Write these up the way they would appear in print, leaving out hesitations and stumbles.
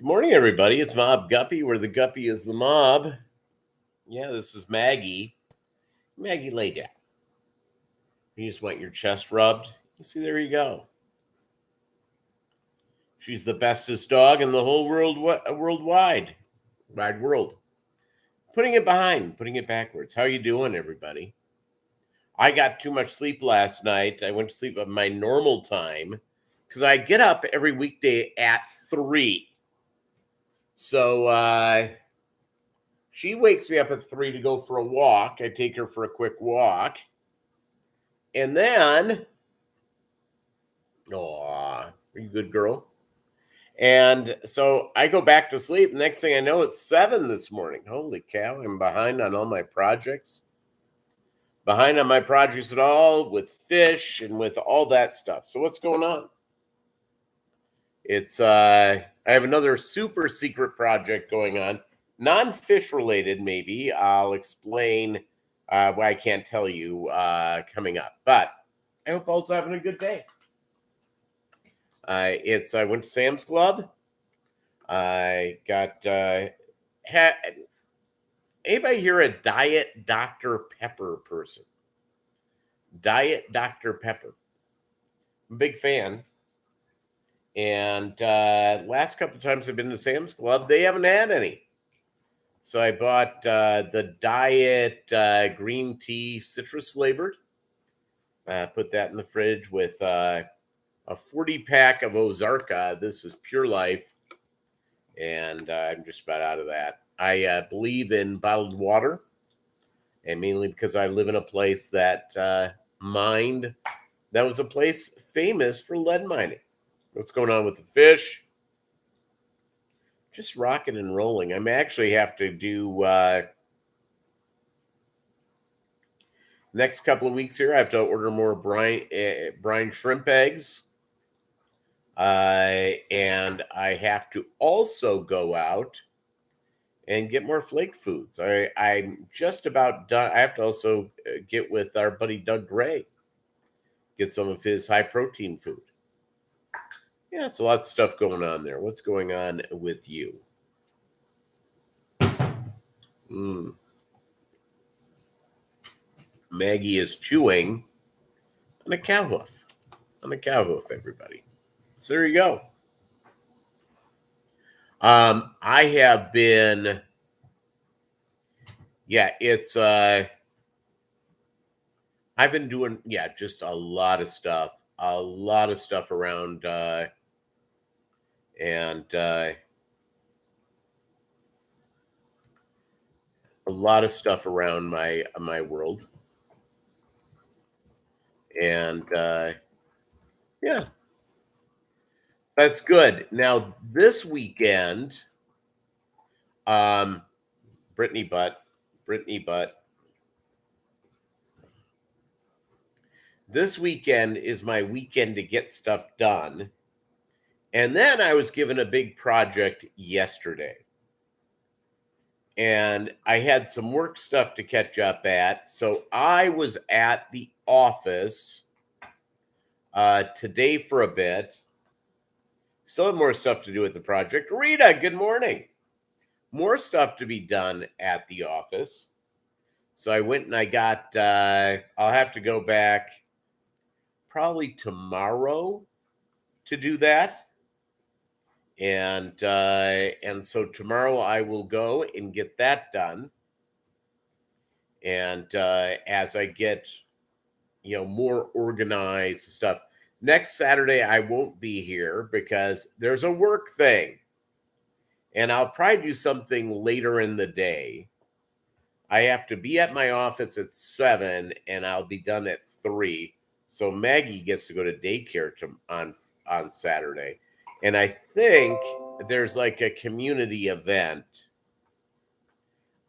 Good morning, everybody. It's Mobb Guppy, where the Guppy is the mob. Yeah, this is Maggie. Maggie, lay down. You just want your chest rubbed. You see, there you go. She's the bestest dog in the whole worldwide, wide world. Putting it behind, putting it backwards. How you doing, everybody? I got too much sleep last night. I went to sleep at my normal time because I get up every weekday at 3. So she wakes me up at 3 to go for a walk. I take her for a quick walk. And then, are you a good girl? And so I go back to sleep. Next thing I know, it's 7 this morning. Holy cow, I'm behind on all my projects. Behind on my projects at all with fish and with all that stuff. So what's going on? It's I have another super secret project going on. Non-fish related, maybe. I'll explain why I can't tell you coming up. But I hope all's having a good day. I went to Sam's Club. I got anybody here a Diet Dr. Pepper person? Diet Dr. Pepper. I'm a big fan. And last couple of times I've been to Sam's Club, they haven't had any. So I bought the Diet green tea citrus flavored. Put that in the fridge with a 40-pack of Ozarka. This is Pure Life. And I'm just about out of that. I believe in bottled water. And mainly because I live in a place that mined. That was a place famous for lead mining. What's going on with the fish? Just rocking and rolling. I may actually have to do next couple of weeks here. I have to order more brine shrimp eggs. And I have to also go out and get more flake foods. I'm just about done. I have to also get with our buddy Doug Gray, get some of his high protein food. Yeah, so lots of stuff going on there. What's going on with you? Maggie is chewing on a cow hoof. On a cow hoof, everybody. So there you go. I have been, it's, I've been doing, just a lot of stuff around, and a lot of stuff around my world. And, that's good. Now, this weekend, Brittany Butt. This weekend is my weekend to get stuff done. And then I was given a big project yesterday. And I had some work stuff to catch up at. So I was at the office today for a bit. Still have more stuff to do with the project. Rita, good morning. More stuff to be done at the office. So I went and I got, I'll have to go back probably tomorrow to do that. And so tomorrow I will go and get that done. And as I get, more organized stuff. Next Saturday, I won't be here because there's a work thing. And I'll probably do something later in the day. I have to be at my office at 7, and I'll be done at 3. So Maggie gets to go to daycare on Saturday. And I think there's like a community event.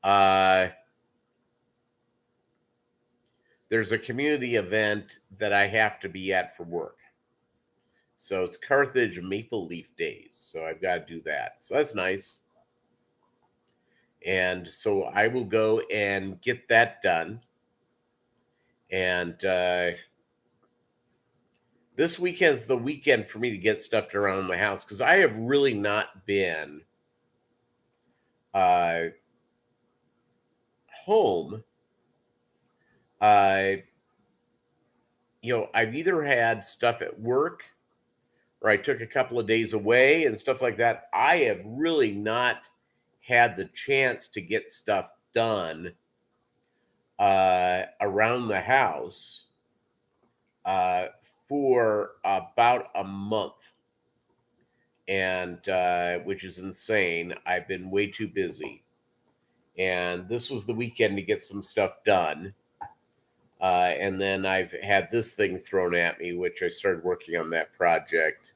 There's a community event that I have to be at for work. So it's Carthage Maple Leaf Days. So I've got to do that. So that's nice. And so I will go and get that done. And this weekend's the weekend for me to get stuff around my house because I have really not been home. I've either had stuff at work or I took a couple of days away and stuff like that. I have really not had the chance to get stuff done around the house for about a month, and which is insane. I've been way too busy, and this was the weekend to get some stuff done. And then I've had this thing thrown at me, which I started working on that project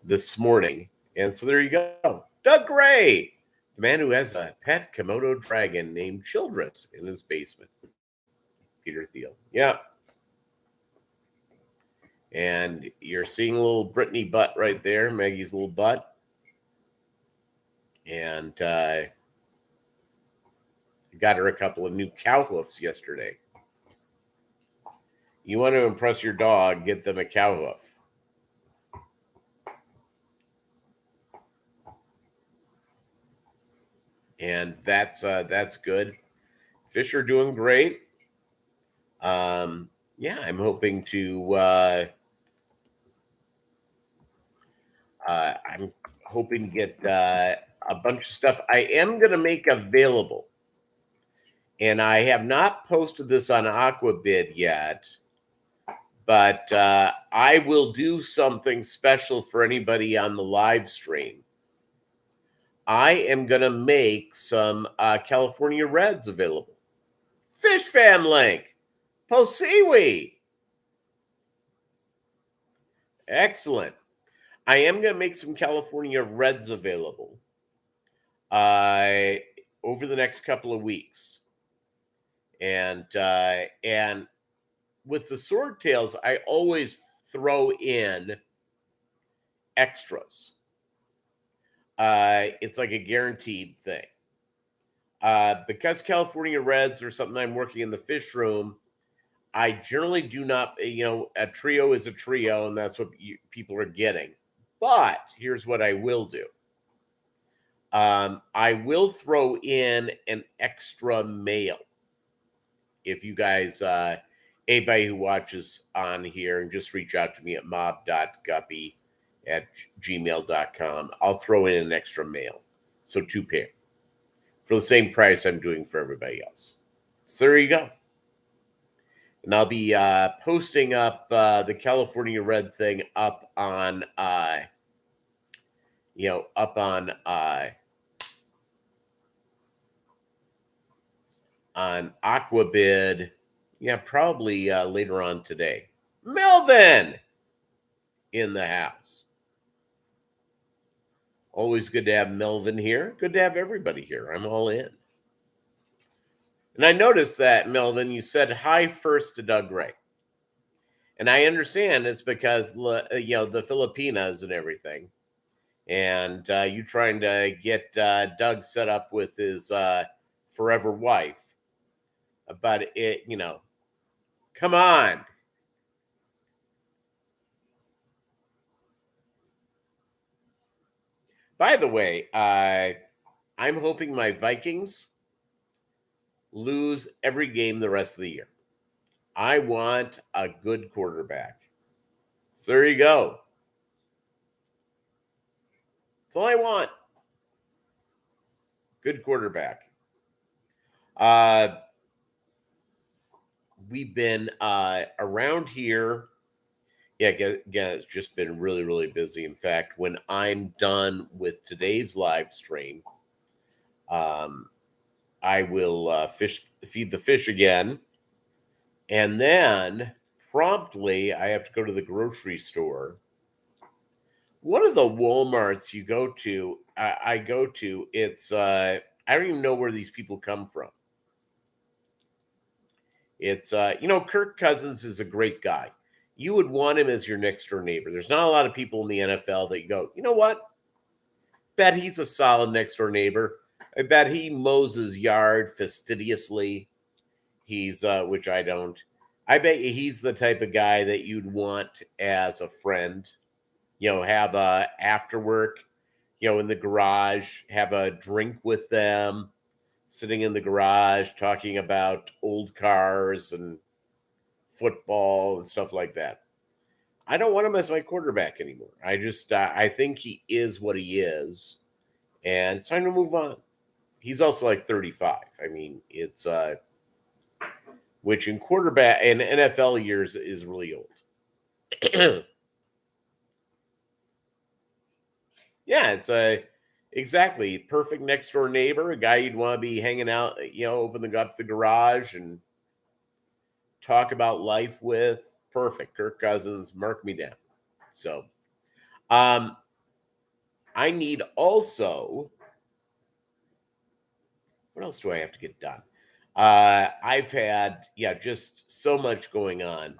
this morning. And so there you go. Doug Gray, the man who has a pet Komodo dragon named Childress in his basement. Peter Thiel. Yeah. And you're seeing a little Brittany butt right there, Maggie's little butt. And got her a couple of new cow hoofs yesterday. You want to impress your dog, get them a cow hoof. And that's good. Fish are doing great. I'm hoping to get a bunch of stuff I am going to make available. And I have not posted this on Aquabid yet, but I will do something special for anybody on the live stream. I am going to make some California Reds available. Fish Fam link. Posiwi. Excellent. I am going to make some California Reds available over the next couple of weeks. And with the swordtails, I always throw in extras. It's like a guaranteed thing. Because California Reds are something I'm working in the Fishroom, I generally do not, a trio is a trio, and that's what people are getting. But here's what I will do. I will throw in an extra mail. If you guys, anybody who watches on here, and just reach out to me at mob.guppy@gmail.com. I'll throw in an extra mail. So 2 pair. For the same price I'm doing for everybody else. So there you go. And I'll be posting up the California Red thing up on, on Aquabid. Yeah, probably later on today. Melvin in the house. Always good to have Melvin here. Good to have everybody here. I'm all in. And I noticed that, Melvin, you said hi first to Doug Gray. And I understand it's because, the Filipinas and everything. And you trying to get Doug set up with his forever wife. But it, come on. By the way, I'm hoping my Vikings lose every game the rest of the year. I want a good quarterback. So there you go. That's all I want. Good quarterback. We've been around here. Yeah, again, it's just been really, really busy. In fact, when I'm done with today's live stream, I will feed the fish again. And then promptly, I have to go to the grocery store. One of the Walmarts you go to, I go to, it's, I don't even know where these people come from. It's, Kirk Cousins is a great guy. You would want him as your next door neighbor. There's not a lot of people in the NFL that you go, you know what? Bet he's a solid next door neighbor. I bet he mows his yard fastidiously. He's, which I don't. I bet you he's the type of guy that you'd want as a friend. Have a after work, in the garage, have a drink with them, sitting in the garage talking about old cars and football and stuff like that. I don't want him as my quarterback anymore. I think he is what he is, and it's time to move on. He's also like 35. I mean, it's which in quarterback and NFL years is really old. Yeah, it's a exactly perfect next door neighbor, a guy you'd want to be hanging out, open up the garage and talk about life with. Perfect. Kirk Cousins, mark me down. So, um, I need also, what else do I have to get done? I've had, just so much going on.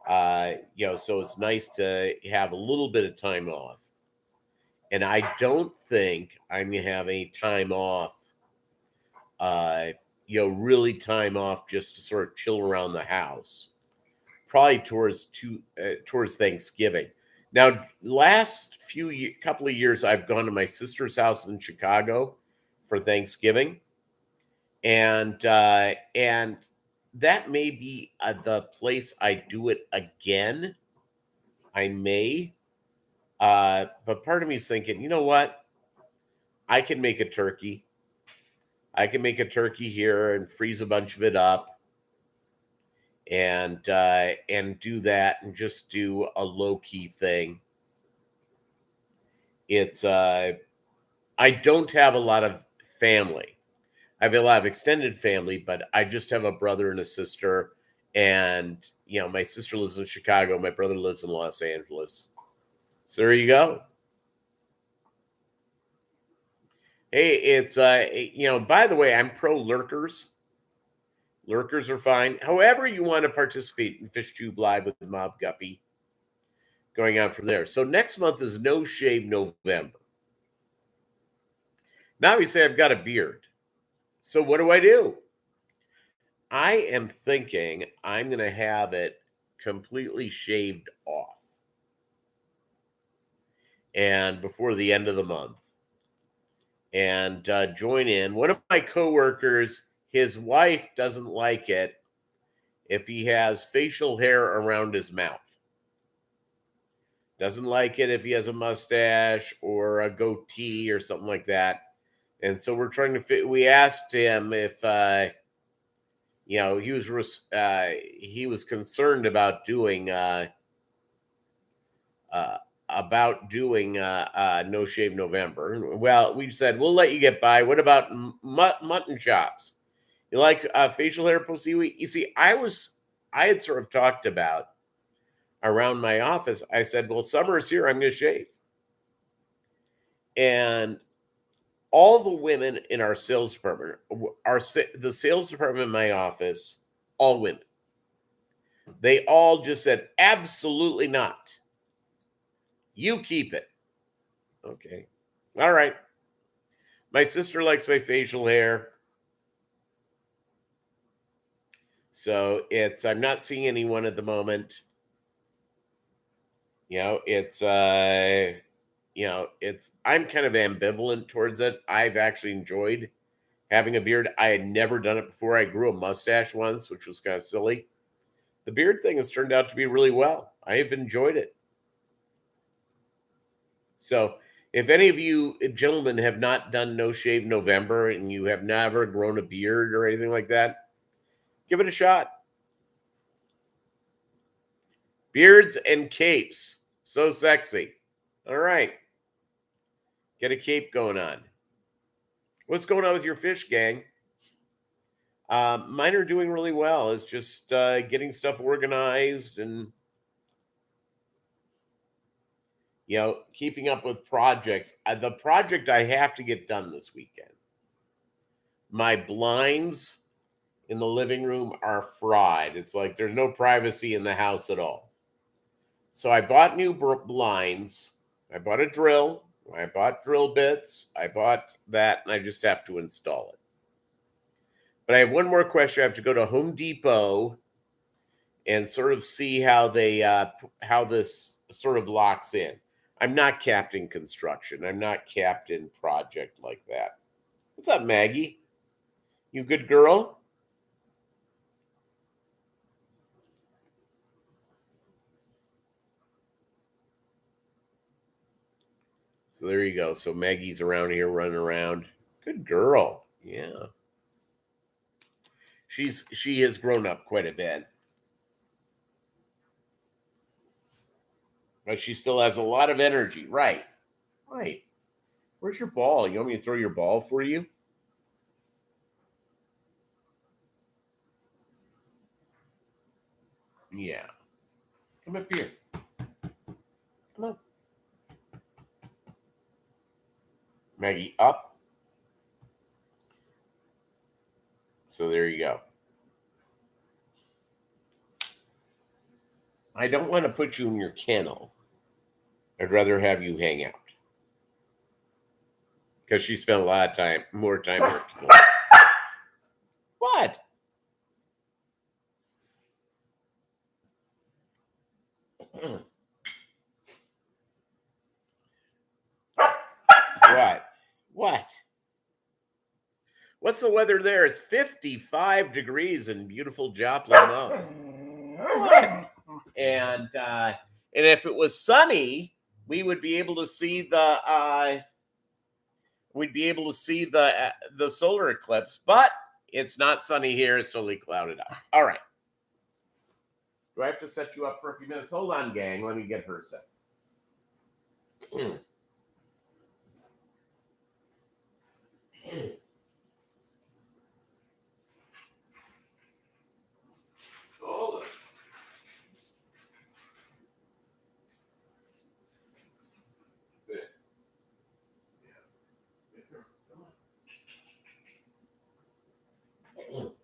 So it's nice to have a little bit of time off. And I don't think I'm going to have any time off, really time off just to sort of chill around the house. Probably towards Thanksgiving. Now, last couple of years, I've gone to my sister's house in Chicago for Thanksgiving, and that may be the place I do it again. I may, but part of me is thinking, you know what? I can make a turkey. I can make a turkey here and freeze a bunch of it up, and do that, and just do a low key thing. It's I don't have a lot of family. I have a lot of extended family, but I just have a brother and a sister, and my sister lives in Chicago, my brother lives in Los Angeles. So there you go. Hey, it's by the way, I'm pro lurkers. Lurkers are fine. However you want to participate in Fishtube Live with Mobb Guppy, going on from there. So next month is No Shave November. Now you say I've got a beard. So what do I do? I am thinking I'm going to have it completely shaved off. And before the end of the month. And join in. One of my coworkers, his wife doesn't like it if he has facial hair around his mouth. Doesn't like it if he has a mustache or a goatee or something like that. And so we're trying to we asked him if he was concerned about doing No Shave November. Well, we said we'll let you get by. What about mutton chops? You like facial hair, pussy? You see, I had sort of talked about around my office. I said, well, summer is here. I'm going to shave. And all the women in our sales department, the sales department in my office, all women, they all just said, absolutely not. You keep it. Okay. All right. My sister likes my facial hair. So I'm not seeing anyone at the moment. I'm kind of ambivalent towards it. I've actually enjoyed having a beard. I had never done it before. I grew a mustache once, which was kind of silly. The beard thing has turned out to be really well. I've enjoyed it. So if any of you gentlemen have not done No Shave November and you have never grown a beard or anything like that, give it a shot. Beards and capes. So sexy. All right. Get a cape going on. What's going on with your fish, gang? Mine are doing really well. It's just getting stuff organized and, keeping up with projects. The project I have to get done this weekend. My blinds in the living room are fried. It's like there's no privacy in the house at all. So I bought new blinds. I bought a drill. I bought drill bits. I bought that, and I just have to install it. But I have one more question. I have to go to Home Depot and sort of see how how this sort of locks in. I'm not Captain Construction. I'm not Captain Project like that. What's up, Maggie? You good girl? So there you go. So Maggie's around here running around. Good girl. Yeah. She has grown up quite a bit. But she still has a lot of energy. Right. Right. Where's your ball? You want me to throw your ball for you? Yeah. Come up here. Come on. Maggie, up. So there you go. I don't want to put you in your kennel. I'd rather have you hang out. Because she spent a lot of time, more time working. What? What? What? What's the weather there? It's 55 degrees in beautiful Joplin, Moab. What? And if it was sunny, we would be able to see the the solar eclipse. But it's not sunny here. It's totally clouded up. All right. Do I have to set you up for a few minutes? Hold on, gang. Let me get her set. Hold on.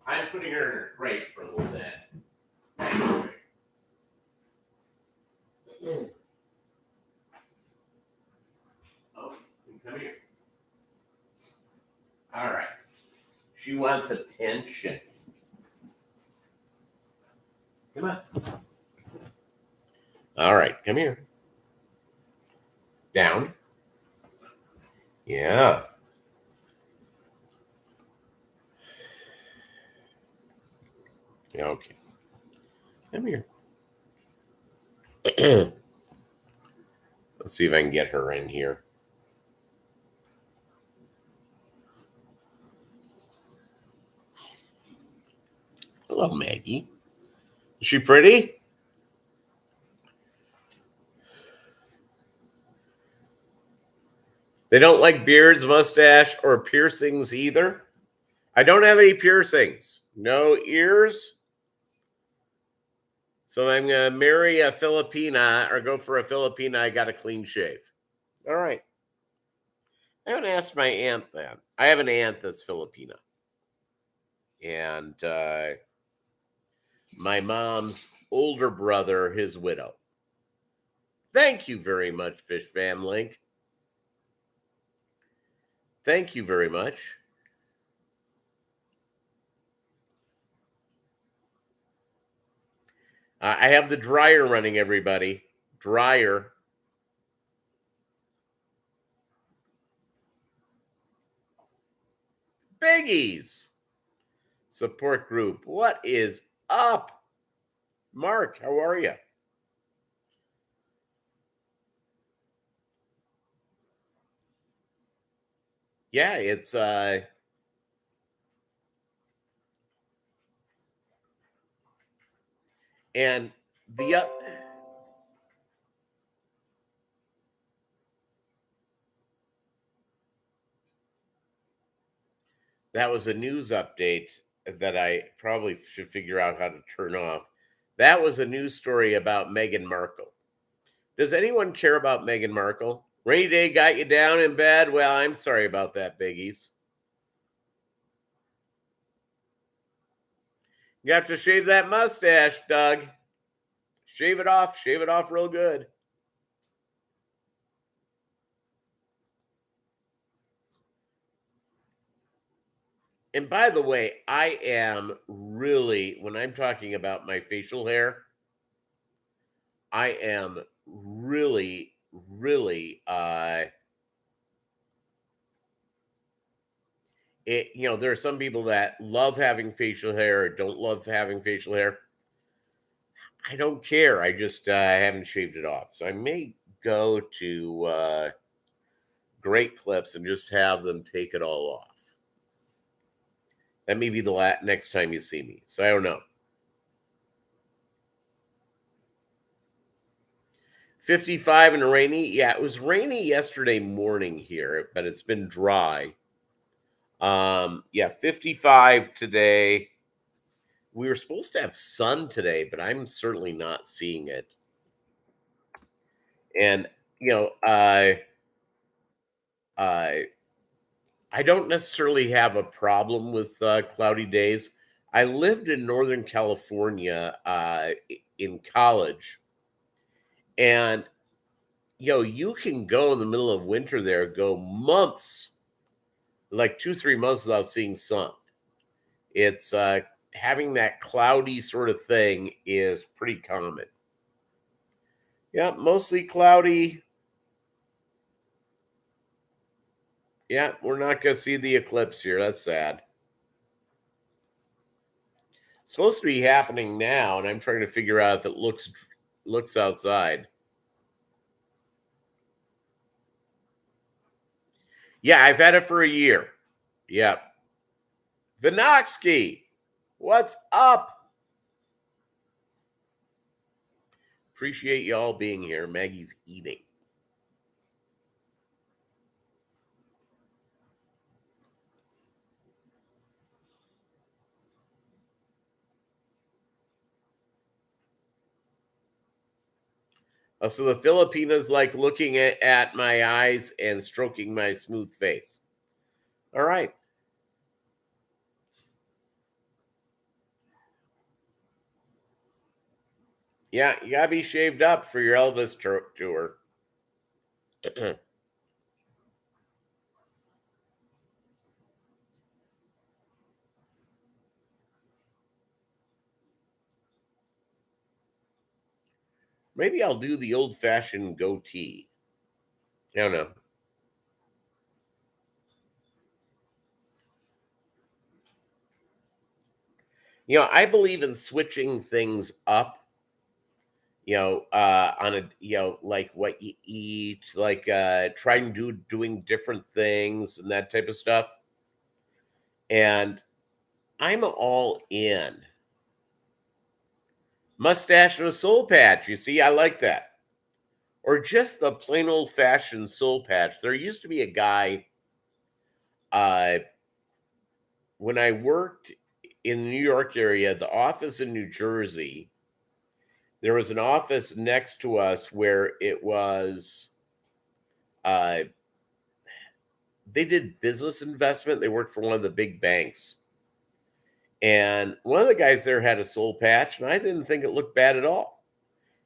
I'm putting her in her crate for a little bit. Oh, come here. All right. She wants attention. Come on. All right, come here. Down. Yeah. Okay. Come here. Let's see if I can get her in here. Hello, Maggie. Is she pretty? They don't like beards, mustache, or piercings either. I don't have any piercings. No ears. So I'm going to marry a Filipina or go for a Filipina. I got a clean shave. All right. I haven't asked my aunt then. I have an aunt that's Filipina. And my mom's older brother, his widow. Thank you very much, Fish Fam Link. Thank you very much. I have the dryer running, everybody. Dryer. Biggies. Support group. What is up? Mark, how are you? Yeah, it's and the that was a news update that I probably should figure out how to turn off. That was a news story about Meghan Markle. Does anyone care about Meghan Markle? Rainy day got you down in bed? Well, I'm sorry about that, biggies. You have to shave that mustache, Doug. Shave it off real good. And by the way, I am really, when I'm talking about my facial hair, I am really, really, there are some people that love having facial hair or don't love having facial hair. I don't care. I just haven't shaved it off. So I may go to Great Clips and just have them take it all off. That may be the next time you see me. So I don't know. 55 and rainy. Yeah, it was rainy yesterday morning here, but it's been dry. Yeah, 55 today. We were supposed to have sun today, but I'm certainly not seeing it. And you know, I I don't necessarily have a problem with cloudy days. I lived in Northern California in college, and you can go in the middle of winter there, go months, like 2, 3 months without seeing sun. It's having that cloudy sort of thing is pretty common. Yeah, mostly cloudy. Yeah, we're not going to see the eclipse here. That's sad. It's supposed to be happening now, and I'm trying to figure out if it looks outside. Yeah, I've had it for a year. Yeah. Vinoxky, what's up? Appreciate y'all being here. Maggie's eating. Oh, so the Filipinas like looking at my eyes and stroking my smooth face. All right. Yeah, you gotta be shaved up for your Elvis tour. Maybe I'll do the old fashioned goatee. I don't know. I believe in switching things up. On a like what you eat, like trying to doing different things and that type of stuff. And I'm all in. Mustache and a soul patch. You see, I like that. Or just the plain old fashioned soul patch. There used to be a guy uh, when I worked in the New York area, the office in New Jersey. There was an office next to us where it was, uh, they did business investment. They worked for one of the big banks. And one of the guys there had a soul patch, and I didn't think it looked bad at all.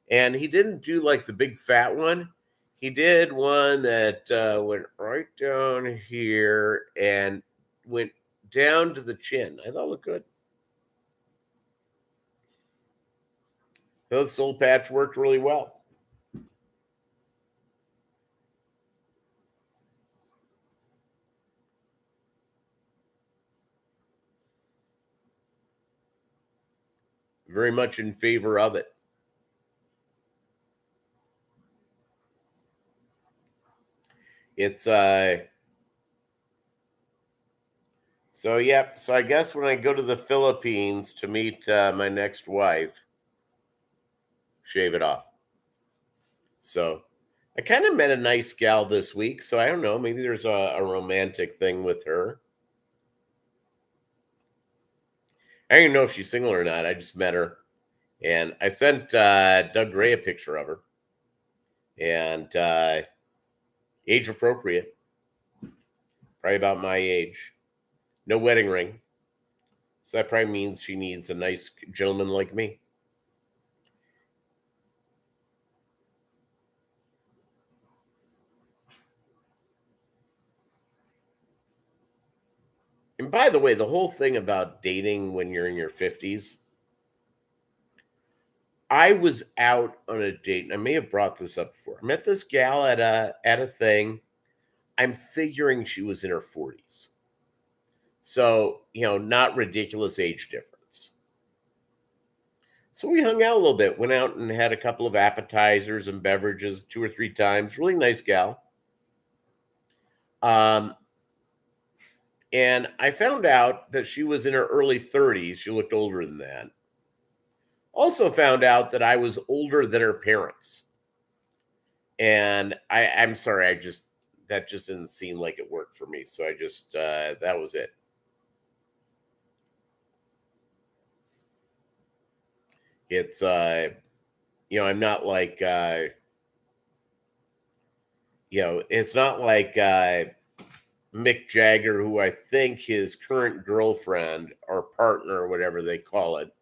And he didn't do like the big fat one. He did one that went right down here and went down to the chin. I thought it looked good. The soul patch worked really well. Very much in favor of it. It's so yep. So I guess when I go to the Philippines to meet my next wife, shave it off. So I kind of met a nice gal this week. So I don't know. Maybe there's a romantic thing with her. I don't even know if she's single or not. I just met her, and I sent Doug Gray a picture of her, and age appropriate, probably about my age. No wedding ring, so that probably means she needs a nice gentleman like me. And by the way, the whole thing about dating when you're in your 50s, I was out on a date, and I may have brought this up before. I met this gal at a thing. I'm figuring she was in her 40s. So, not ridiculous age difference. So we hung out a little bit, went out and had a couple of appetizers and beverages 2 or 3 times. Really nice gal. Um, and I found out that she was in her early 30s. She looked older than that. Also found out that I was older than her parents. And I'm sorry, that just didn't seem like it worked for me. So I just that was it. It's I'm not like it's not like Mick Jagger, who I think his current girlfriend or partner or whatever they call it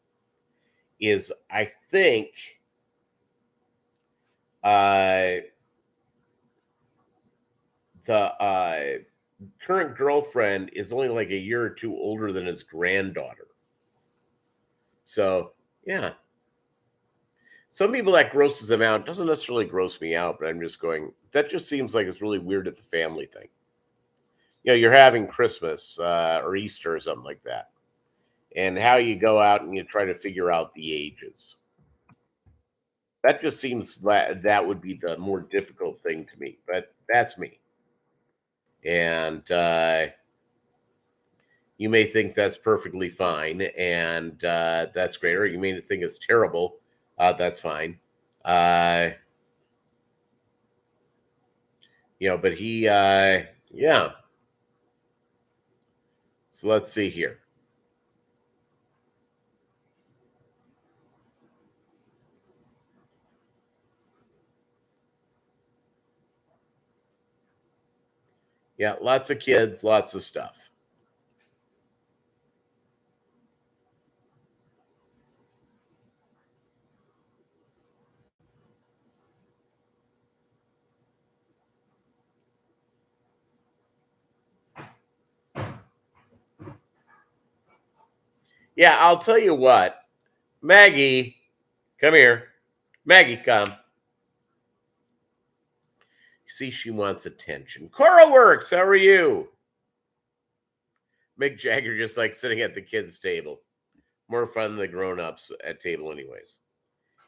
is, I think, uh, the current girlfriend is only like a year or two older than his granddaughter. So, yeah. Some people that grosses them out. Doesn't necessarily gross me out, but I'm just going, that just seems like it's really weird at the family thing. You're having Christmas or Easter or something like that. And how you go out and you try to figure out the ages. That just seems that would be the more difficult thing to me, but that's me. And you may think that's perfectly fine, and that's great, or you may think it's terrible. That's fine. Uh, but yeah. So let's see here. Yeah, lots of kids, lots of stuff. Yeah, I'll tell you what. Maggie, come here. Maggie, come. See, she wants attention. Cora works. How are you? Mick Jagger just like sitting at the kids' table. More fun than the grown-ups at table, anyways.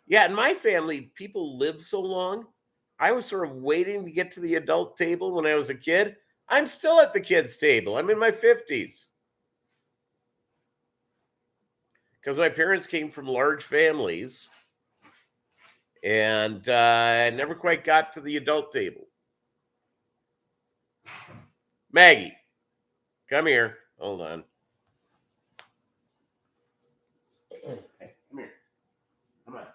Yeah, in my family, people live so long. I was sort of waiting to get to the adult table when I was a kid. I'm still at the kids' table. I'm in my 50s because my parents came from large families and never quite got to the adult table. Maggie, come here. Hold on. Come here. Come on.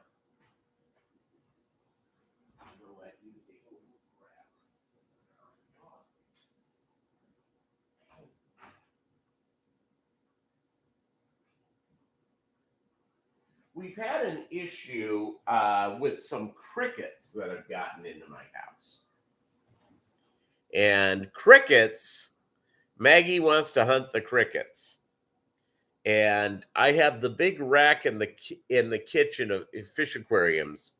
We've had an issue with some crickets that have gotten into my house. And crickets, Maggie wants to hunt the crickets. And I have the big rack in the kitchen of fish aquariums,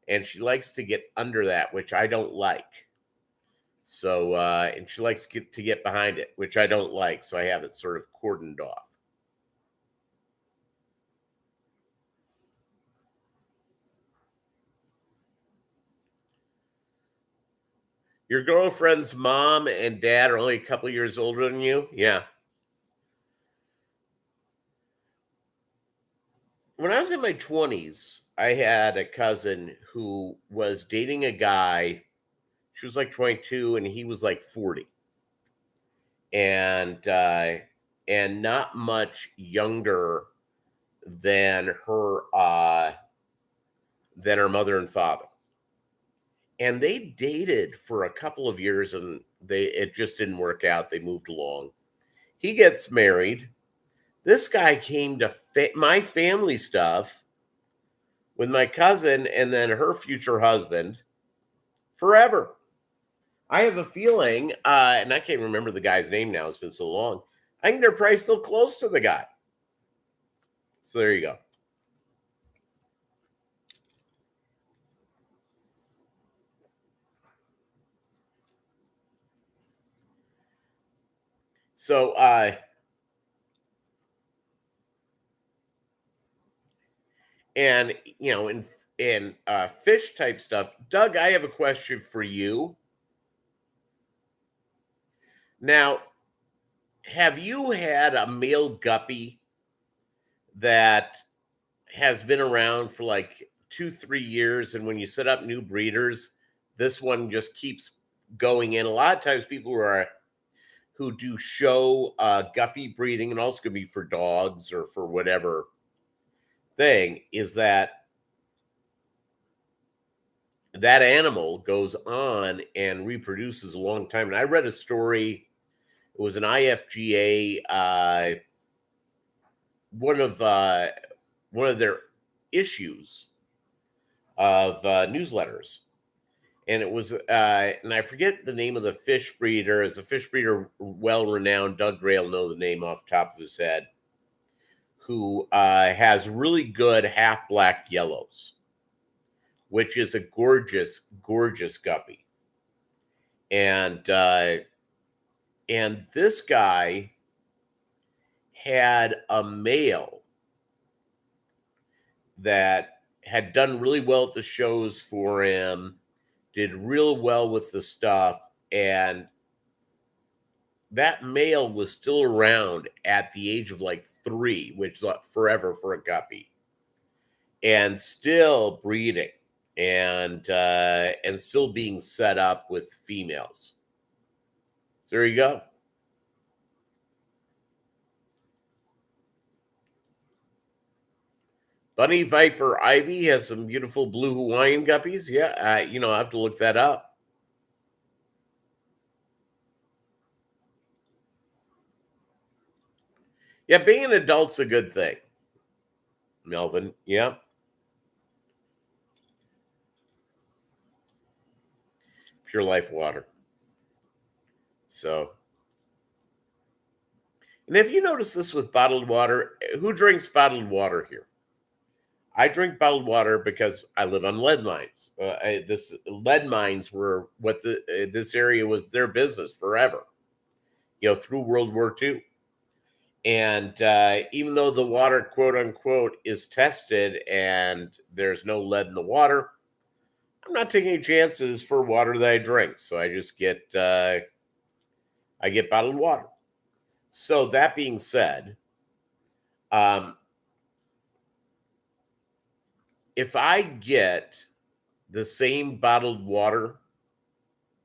and she likes to get under that, which I don't like. So, and she likes to get behind it, which I don't like. So I have it sort of cordoned off. Your girlfriend's mom and dad are only a couple years older than you? Yeah. When I was in my 20s, I had a cousin who was dating a guy. She was like 22 and he was like 40. And not much younger than her mother and father. And they dated for a couple of years and it just didn't work out. They moved along. He gets married. This guy came to my family stuff with my cousin and then her future husband forever. I have a feeling, and I can't remember the guy's name now, it's been so long. I think they're probably still close to the guy. So there you go. So, and in fish type stuff, Doug, I have a question for you. Now, have you had a male guppy that has been around for like 2, 3 years, and when you set up new breeders, this one just keeps going in? A lot of times, people who do show guppy breeding, and also could be for dogs or for whatever thing, is that animal goes on and reproduces a long time. And I read a story. It was an IFGA, one of their issues of newsletters, and it was and I forget the name of the fish breeder. As a fish breeder, well renowned, Doug Gray will know the name off the top of his head, who has really good half black yellows, which is a gorgeous, gorgeous guppy. And this guy had a male that had done really well at the shows for him, did real well with the stuff, and that male was still around at the age of like 3, which is like forever for a guppy, and still breeding and still being set up with females. So there you go. Bunny Viper Ivy has some beautiful blue Hawaiian guppies. Yeah, I have to look that up. Yeah, being an adult's a good thing, Melvin. Yeah. Pure Life water. So, and have you noticed this with bottled water? Who drinks bottled water here? I drink bottled water because I live on lead mines. This lead mines were what this area was their business forever, through World War II. And even though the water, quote unquote, is tested and there's no lead in the water, I'm not taking any chances for water that I drink. So I just get bottled water. So that being said, if I get the same bottled water,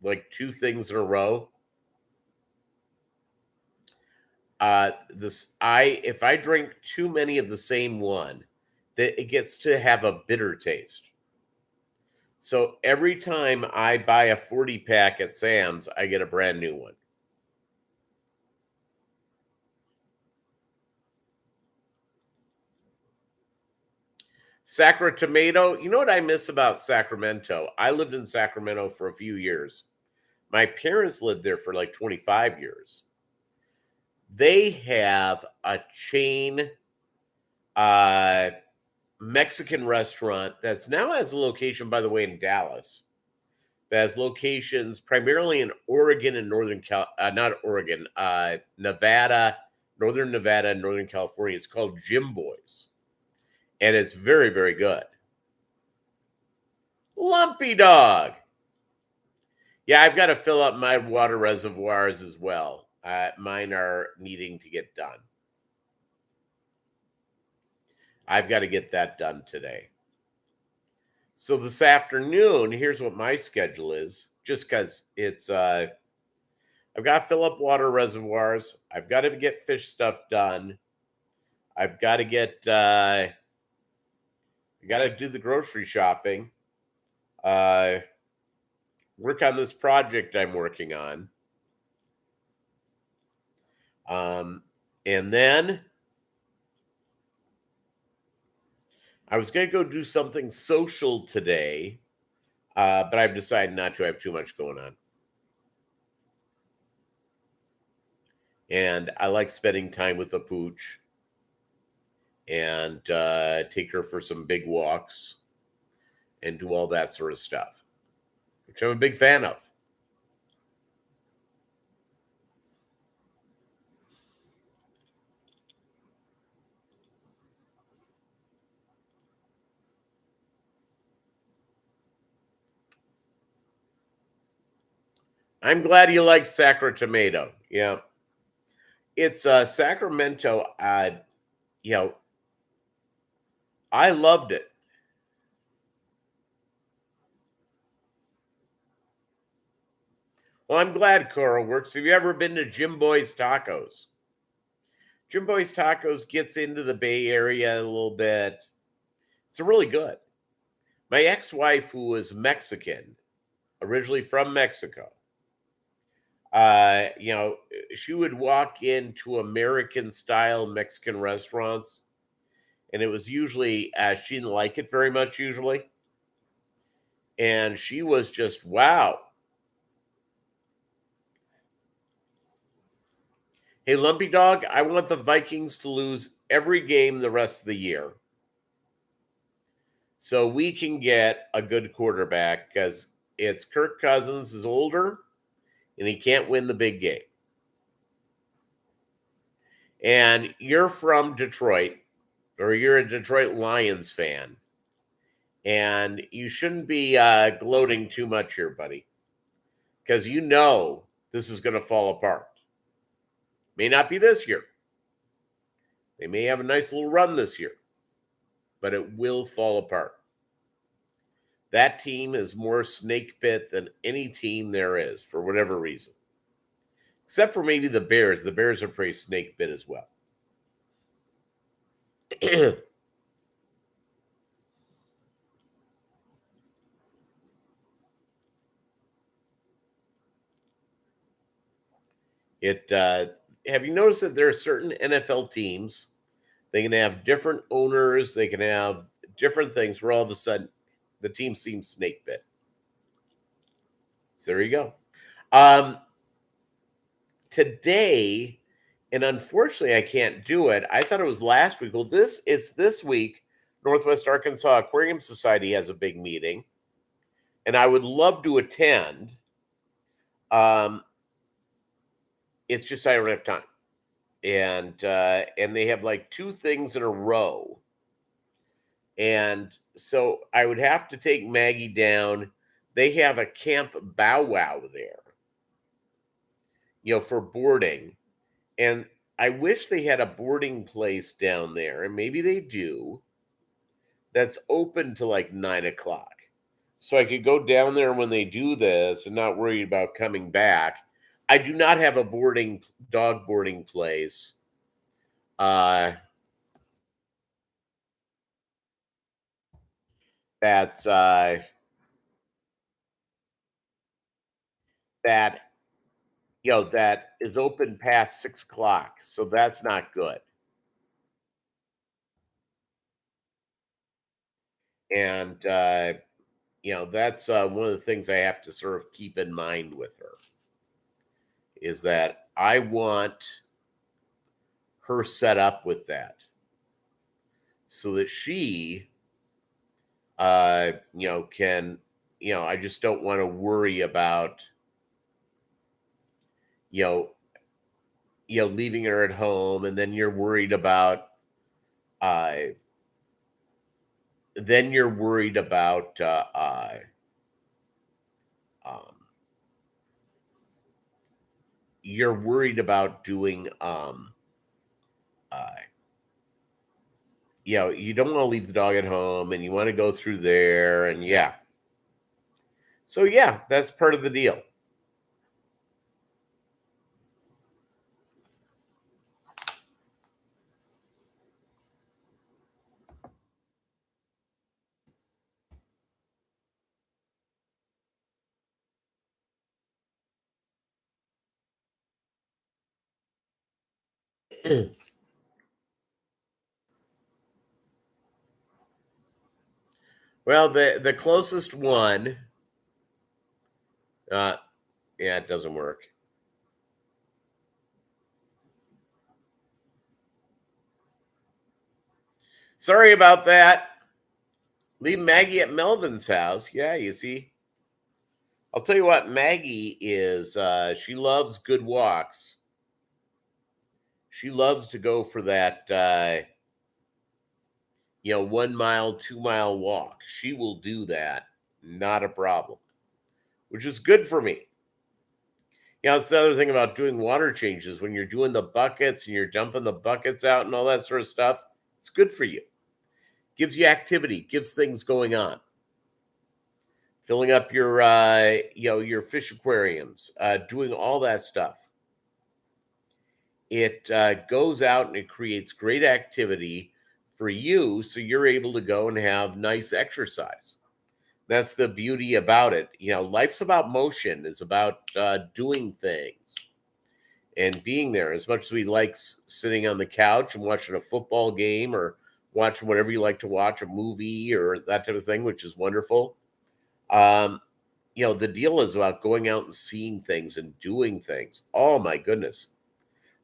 like 2 things in a row, if I drink too many of the same one, that it gets to have a bitter taste. So every time I buy a 40 pack at Sam's, I get a brand new one. Sacra Tomato. You know what I miss about Sacramento? I lived in Sacramento for a few years. My parents lived there for like 25 years. They have a chain Mexican restaurant that's now has a location, by the way, in Dallas. That has locations primarily in Oregon and Nevada, Northern Nevada, and Northern California. It's called Jim Boys, and it's very, very good. Lumpy Dog. Yeah, I've got to fill up my water reservoirs as well. Mine are needing to get done. I've got to get that done today. So this afternoon, here's what my schedule is, just because it's I've got to fill up water reservoirs. I've got to get fish stuff done. I've got to I got to do the grocery shopping. Work on this project I'm working on. And then I was going to go do something social today, but I've decided not to have too much going on. And I like spending time with the pooch and take her for some big walks and do all that sort of stuff, which I'm a big fan of. I'm glad you liked Sacra Tomato. Yeah. It's Sacramento. You know, I loved it. Well, I'm glad Coral works. Have you ever been to Jim Boy's Tacos? Jim Boy's Tacos gets into the Bay Area a little bit. It's really good. My ex-wife, who was Mexican, originally from Mexico, she would walk into American style Mexican restaurants, and it was usually she didn't like it very much usually, and she was just wow. Hey, Lumpy Dog, I want the Vikings to lose every game the rest of the year so we can get a good quarterback because it's Kirk Cousins is older and he can't win the big game. And you're from Detroit, or you're a Detroit Lions fan, and you shouldn't be gloating too much here, buddy, because you know this is going to fall apart. May not be this year. They may have a nice little run this year, but it will fall apart. That team is more snake bit than any team there is for whatever reason. Except for maybe the Bears. The Bears are pretty snake bit as well. Have you noticed that there are certain NFL teams, they can have different owners, they can have different things where all of a sudden the team seems snake bit. So there you go. Today, and unfortunately I can't do it. I thought it was last week. Well, it's this week. Northwest Arkansas Aquarium Society has a big meeting, and I would love to attend. It's just I don't have time, and they have like two things in a row, and so I would have to take Maggie down. They have a camp bow wow there, for boarding, and I wish they had a boarding place down there, and maybe they do. That's open to like 9 o'clock. So I could go down there when they do this and not worry about coming back. I do not have a dog boarding place. That's that that is open past 6 o'clock. So that's not good. And that's one of the things I have to sort of keep in mind with her is that I want her set up with that so that she can I just don't want to worry about leaving her at home, and then you're worried about uh then you're worried about um you're worried about doing uh you don't want to leave the dog at home, and you want to go through there, and so that's part of the deal. Well, the closest one, uh, it doesn't work. Sorry about that. Leave Maggie at Melvin's house. Yeah, you see. I'll tell you what, Maggie is, she loves good walks. She loves to go for that, 1 mile, 2 mile walk. She will do that. Not a problem, which is good for me. That's the other thing about doing water changes. When you're doing the buckets and you're dumping the buckets out and all that sort of stuff, it's good for you. Gives you activity, gives things going on. Filling up your fish aquariums, doing all that stuff. It goes out and it creates great activity for you, so you're able to go and have nice exercise. That's the beauty about it. Life's about motion, is about doing things and being there. As much as we like sitting on the couch and watching a football game or watching whatever you like to watch, a movie or that type of thing, which is wonderful. The deal is about going out and seeing things and doing things. Oh my goodness.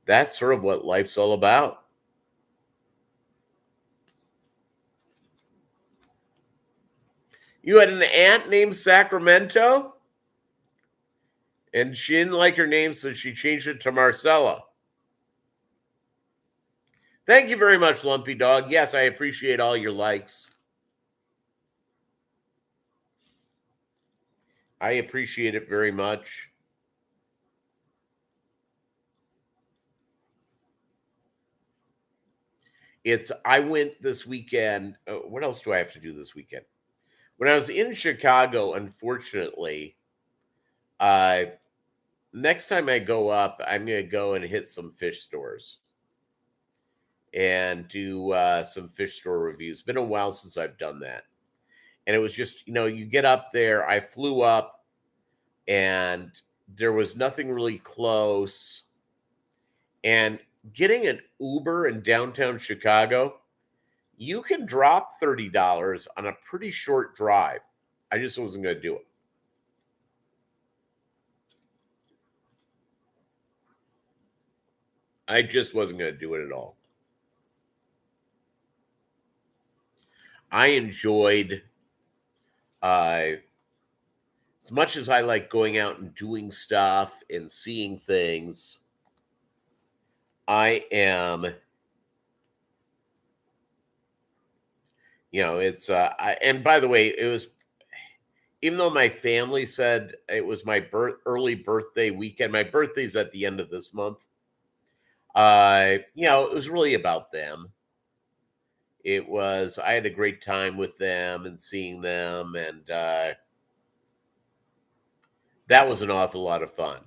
That's sort of what life's all about. You had an aunt named Sacramento? And she didn't like her name, so she changed it to Marcella. Thank you very much, Lumpy Dog. Yes, I appreciate all your likes. I appreciate it very much. I went this weekend. What else do I have to do this weekend? When I was in Chicago, unfortunately, next time I go up, I'm going to go and hit some fish stores and do some fish store reviews. It's been a while since I've done that. And it was just, you get up there. I flew up and there was nothing really close. And getting an Uber in downtown Chicago, you can drop $30 on a pretty short drive. I just wasn't going to do it. I just wasn't going to do it at all. I enjoyed, as much as I like going out and doing stuff and seeing things, I am, and by the way, it was, even though my family said it was my early birthday weekend, my birthday's at the end of this month. It was really about them. I had a great time with them and seeing them, and that was an awful lot of fun.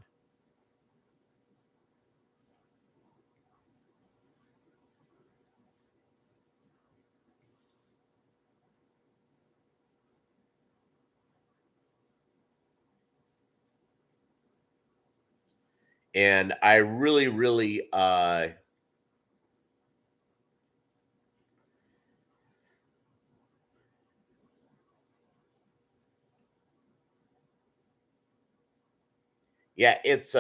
And I really, really, yeah, it's,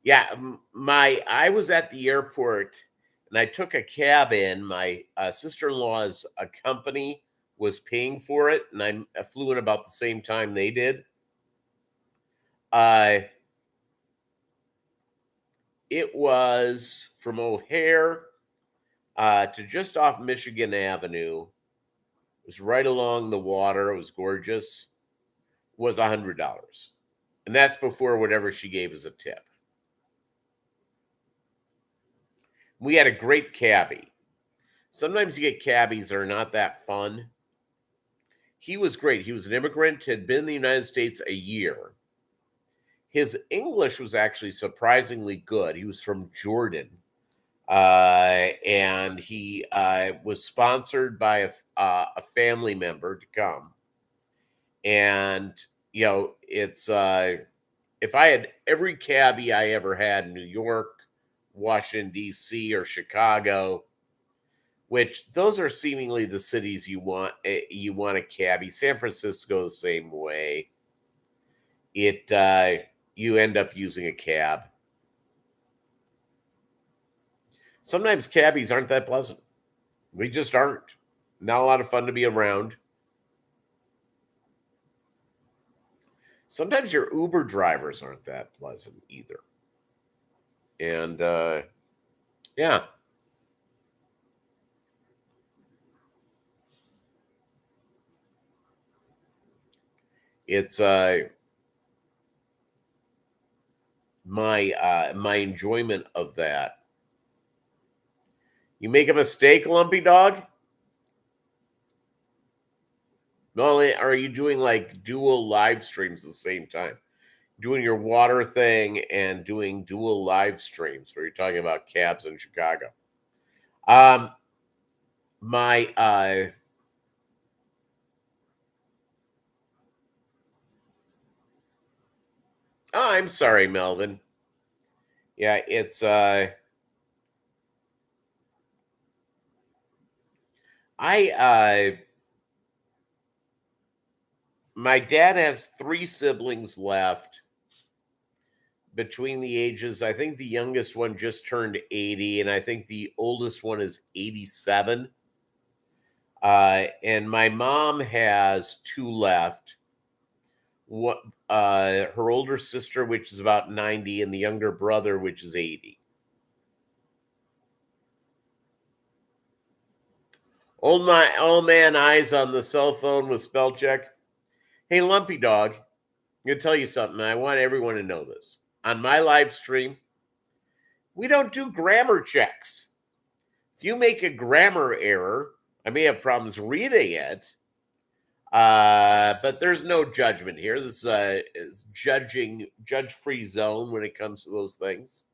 yeah, I was at the airport and I took a cab in. My sister-in-law's company was paying for it, and I flew in about the same time they did. Uh, it was from O'Hare to just off Michigan Avenue. It was right along the water. It was gorgeous. It was $100, and that's before whatever she gave as a tip. We had a great cabbie. Sometimes you get cabbies that are not that fun. He was great. He was an immigrant, had been in the United States a year. His English was actually surprisingly good. He was from Jordan. And he was sponsored by a family member to come. And, it's, if I had every cabbie I ever had in New York, Washington, D.C., or Chicago, which those are seemingly the cities you want a cabbie. San Francisco the same way. you end up using a cab. Sometimes cabbies aren't that pleasant. We just aren't. Not a lot of fun to be around. Sometimes your Uber drivers aren't that pleasant either. And yeah. It's my enjoyment of that. You make a mistake, Lumpy Dog? No, are you doing like dual live streams at the same time? Doing your water thing and doing dual live streams where you're talking about cabs in Chicago. My oh, I'm sorry, Melvin. Yeah, it's I my dad has 3 siblings left between the ages. I think the youngest one just turned 80 and I think the oldest one is 87. And my mom has 2 left. What her older sister, which is about 90, and the younger brother, which is 80. Old man eyes on the cell phone with spell check. Hey, Lumpy Dog, I'm gonna tell you something. I want everyone to know this. On my live stream, we don't do grammar checks. If you make a grammar error, I may have problems reading it, but there's no judgment here. This is judge-free zone when it comes to those things.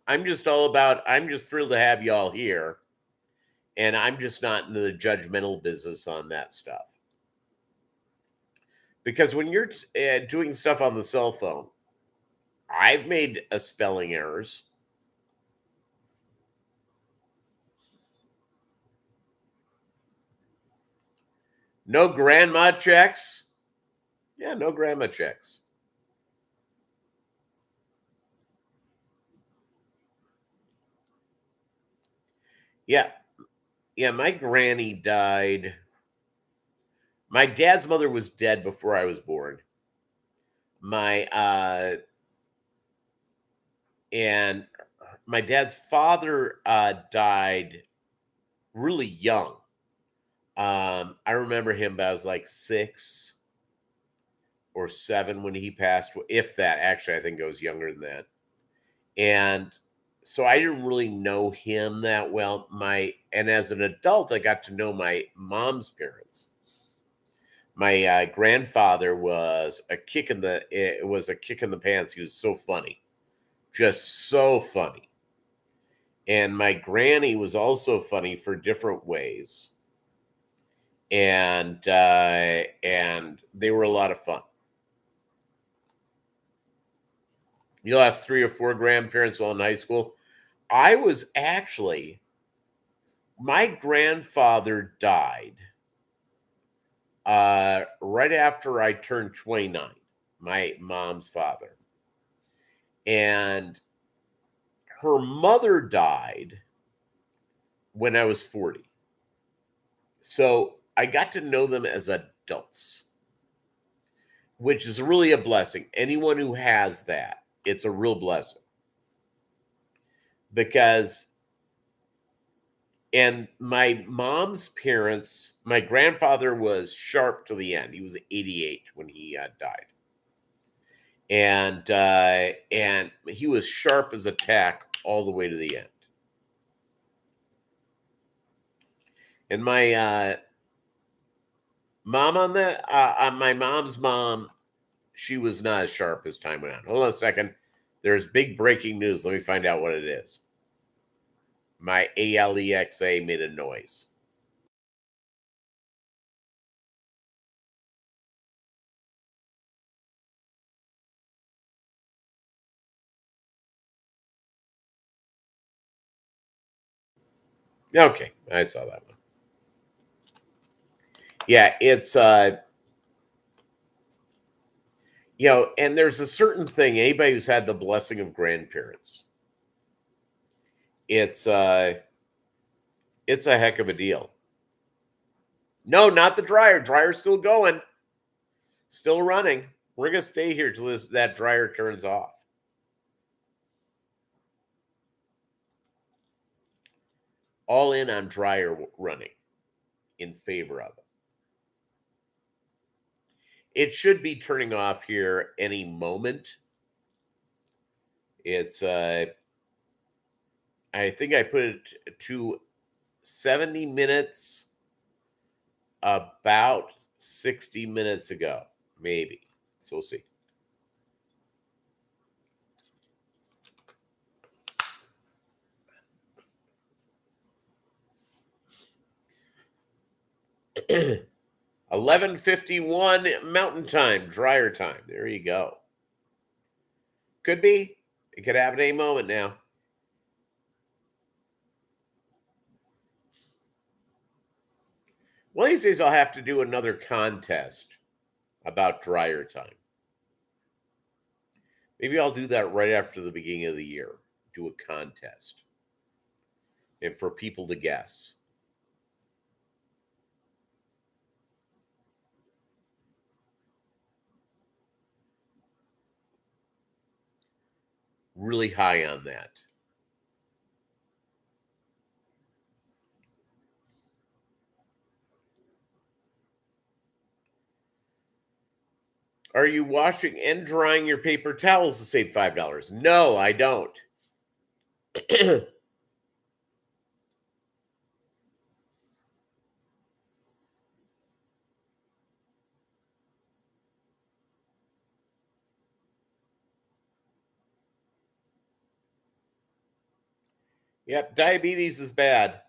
I'm just thrilled to have y'all here. And I'm just not into the judgmental business on that stuff. Because when you're doing stuff on the cell phone, I've made spelling errors. No grandma checks. Yeah, no grandma checks. Yeah. Yeah, my granny died. My dad's mother was dead before I was born. My and my dad's father died really young. I remember him, but I was like 6 or 7 when he passed, if that. Actually, I think I was younger than that. And so I didn't really know him that well. And as an adult, I got to know my mom's parents. My grandfather was a kick in the pants. He was so funny, just so funny. And my granny was also funny for different ways. And they were a lot of fun. You'll have 3 or 4 grandparents while in high school. My grandfather died right after I turned 29, my mom's father. And her mother died when I was 40. So I got to know them as adults, which is really a blessing. Anyone who has that, it's a real blessing. And my mom's parents, my grandfather was sharp to the end. He was 88 when he died. And he was sharp as a tack all the way to the end. And my mom on my mom's mom, she was not as sharp as time went on. Hold on a second. There's big breaking news. Let me find out what it is. My Alexa made a noise. Okay, I saw that one. Yeah, it's And there's a certain thing, anybody who's had the blessing of grandparents, it's it's a heck of a deal. No, not the dryer. Dryer's still going, still running. We're gonna stay here till that dryer turns off. All in on dryer running in favor of it. It should be turning off here any moment. It's I think I put it to 70 minutes about 60 minutes ago, maybe. So we'll see. $11:51 Mountain Time, dryer time. There you go. Could be. It could happen any moment now. One of these days, I'll have to do another contest about dryer time. Maybe I'll do that right after the beginning of the year. Do a contest. And for people to guess. Really high on that. Are you washing and drying your paper towels to save $5? No, I don't. Yep, diabetes is bad.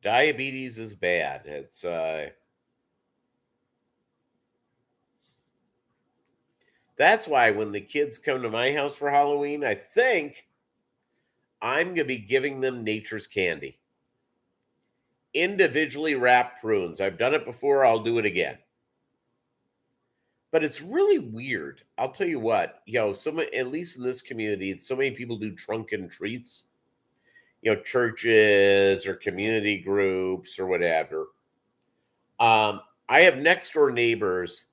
Diabetes is bad. It's that's why when the kids come to my house for Halloween, I think I'm going to be giving them nature's candy. Individually wrapped prunes. I've done it before, I'll do it again. But it's really weird. I'll tell you what, at least in this community, so many people do trunk and treats, churches or community groups or whatever. I have next door neighbors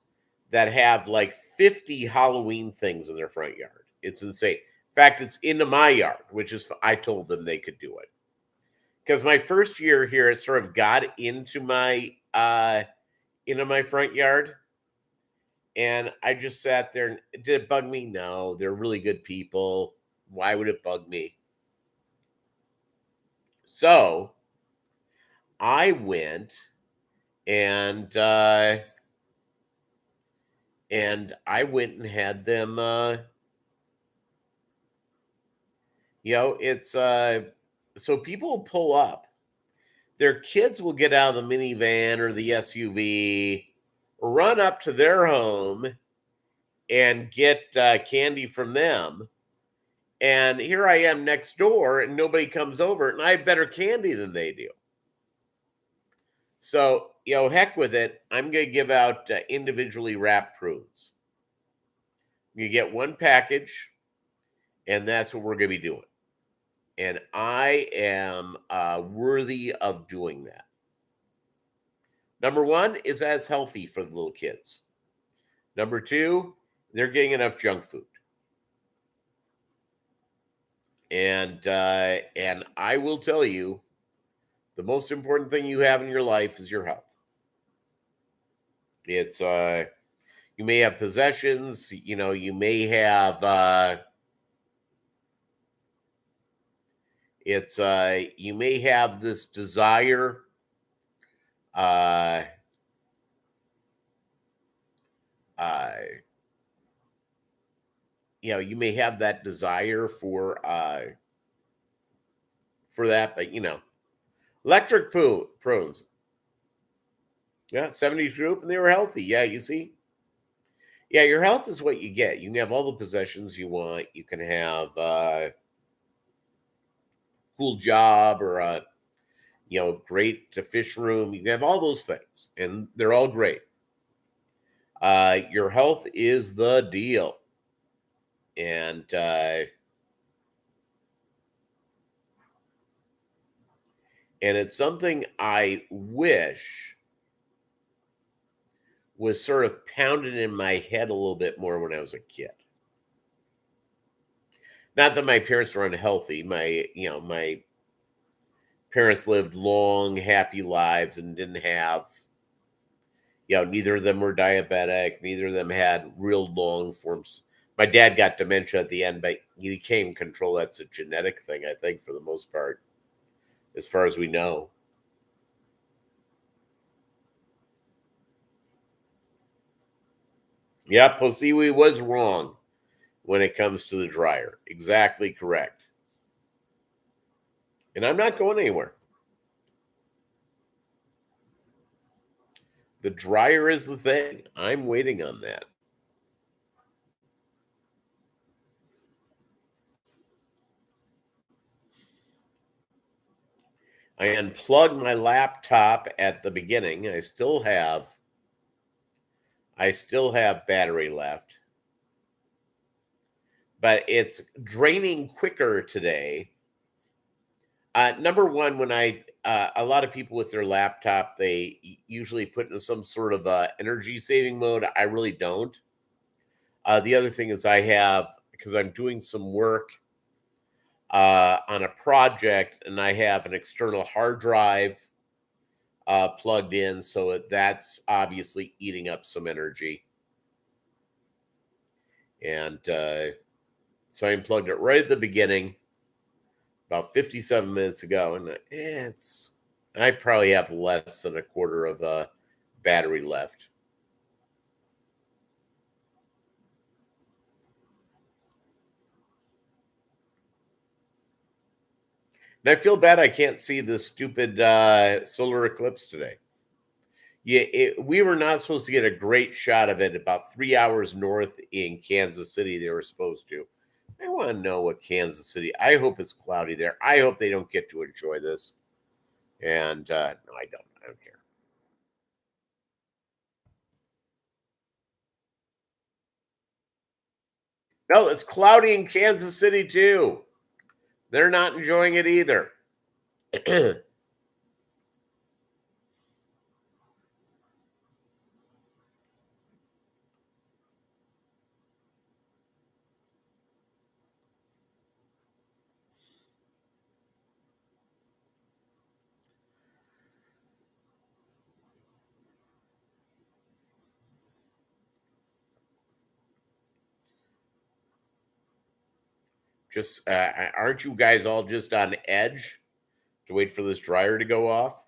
that have like 50 Halloween things in their front yard. It's insane. In fact, it's into my yard, which is, I told them they could do it. Because my first year here, it sort of got into my front yard. And I just sat there and did it bug me? No, they're really good people. Why would it bug me? So I went and I went and had them it's so people will pull up. Their kids will get out of the minivan or the SUV, run up to their home and get candy from them. And here I am next door and nobody comes over and I have better candy than they do. So, heck with it. I'm going to give out individually wrapped prunes. You get one package and that's what we're going to be doing. And I am worthy of doing that. Number one is that's healthy for the little kids. Number two, they're getting enough junk food. And I will tell you, the most important thing you have in your life is your health. It's you may have possessions, you may have you may have this desire you may have that desire for that, but electric prunes. Yeah, 70s group, and they were healthy. Yeah, you see. Yeah, your health is what you get. You can have all the possessions you want. You can have a cool job or great to Fishroom. You have all those things, and they're all great. Your health is the deal, and it's something I wish was sort of pounded in my head a little bit more when I was a kid. Not that my parents were unhealthy. My parents lived long, happy lives and didn't have, neither of them were diabetic. Neither of them had real long forms. My dad got dementia at the end, but he came control. That's a genetic thing, I think, for the most part, as far as we know. Yeah, Posiwi was wrong when it comes to the dryer. Exactly correct. And I'm not going anywhere. The dryer is the thing. I'm waiting on that. I unplugged my laptop at the beginning. I still have battery left. But it's draining quicker today. Number one, when a lot of people with their laptop, they usually put in some sort of energy saving mode. I really don't. The other thing is because I'm doing some work on a project, and I have an external hard drive plugged in, so that's obviously eating up some energy. And so I unplugged it right at the beginning, about 57 minutes ago, and I probably have less than a quarter of a battery left. And I feel bad I can't see this stupid solar eclipse today. Yeah, we were not supposed to get a great shot of it about 3 hours north in Kansas City. They were supposed to. I want to know what Kansas City. I hope it's cloudy there. I hope they don't get to enjoy this. And no, I don't. I don't care. No, it's cloudy in Kansas City too. They're not enjoying it either. 'Just aren't you guys all just on edge to wait for this dryer to go off?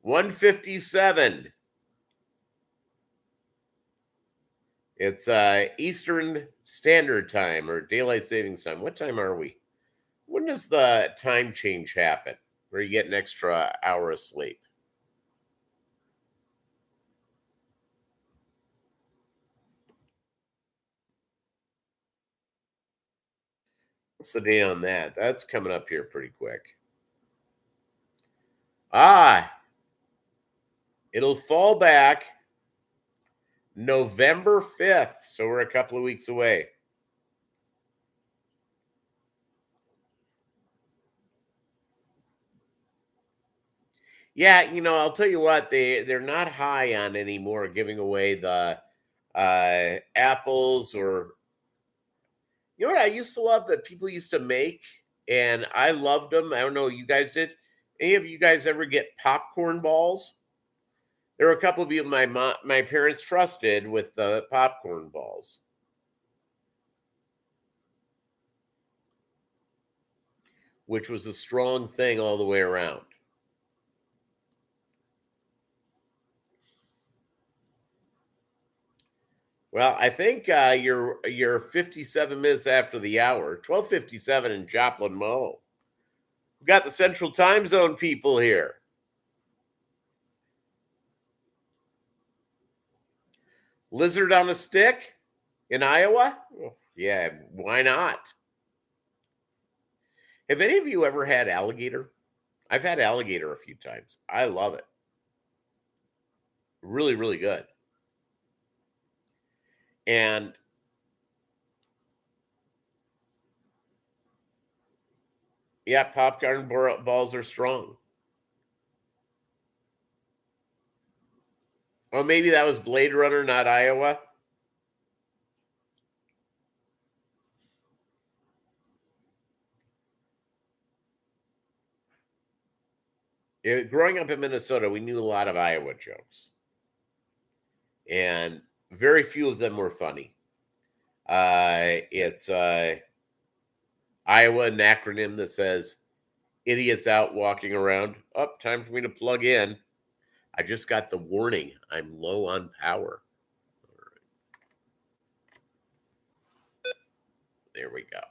157. It's Eastern Standard Time or Daylight Savings Time. What time are we? When does the time change happen where you get an extra hour of sleep? What's the date on that? That's coming up here pretty quick. Ah, it'll fall back November 5th. So we're a couple of weeks away. Yeah, I'll tell you what, they're not high on anymore giving away the apples. Or what I used to love that people used to make, and I loved them. I don't know, you guys did. Any of you guys ever get popcorn balls? There were a couple of you my parents trusted with the popcorn balls, which was a strong thing all the way around. Well, I think you're 57 minutes after the hour, 12:57 in Joplin, Mo. We got the Central Time Zone people here. Lizard on a stick in Iowa? Oh, yeah, why not? Have any of you ever had alligator? I've had alligator a few times. I love it. Really, really good. And yeah, popcorn balls are strong. Oh, maybe that was Blade Runner, not Iowa. Growing up in Minnesota, we knew a lot of Iowa jokes, and very few of them were funny. It's Iowa, an acronym that says idiots out walking around. Up, time for me to plug in. I just got the warning. I'm low on power. All right. There we go.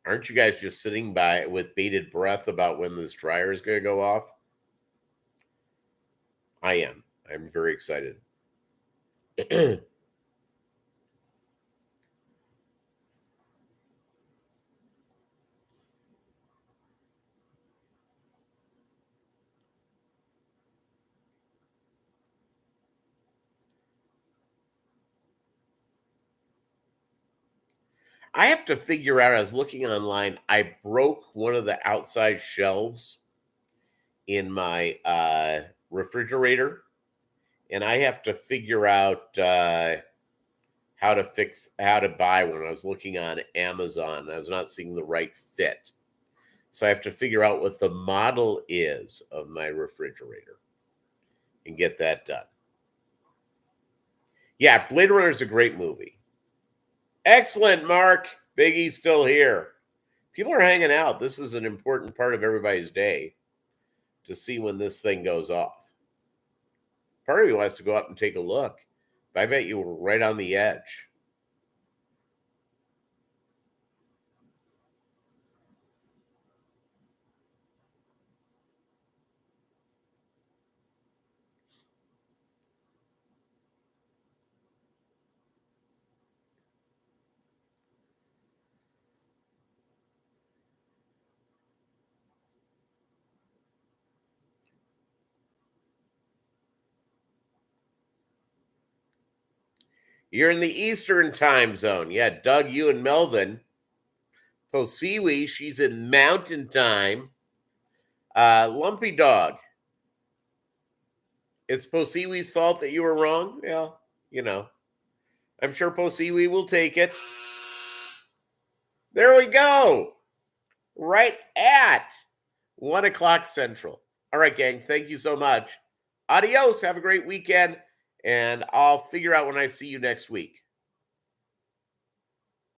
Aren't you guys just sitting by with bated breath about when this dryer is going to go off? I am. I'm very excited. I have to figure out. I was looking online. I broke one of the outside shelves in my refrigerator, and I have to figure out how to buy one. I was looking on Amazon. I was not seeing the right fit, so I have to figure out what the model is of my refrigerator and get that done. Yeah, Blade Runner is a great movie. Excellent, Mark. Biggie's still here. People are hanging out. This is an important part of everybody's day to see when this thing goes off. Part of you wants to go up and take a look. But I bet you were right on the edge. You're in the Eastern time zone. Yeah, Doug, you and Melvin. Posiwi, she's in Mountain Time. Lumpy Dog. It's Posiwi's fault that you were wrong. Well, I'm sure Posiwi will take it. There we go. Right at 1 o'clock Central. All right, gang. Thank you so much. Adios. Have a great weekend. And I'll figure out when I see you next week.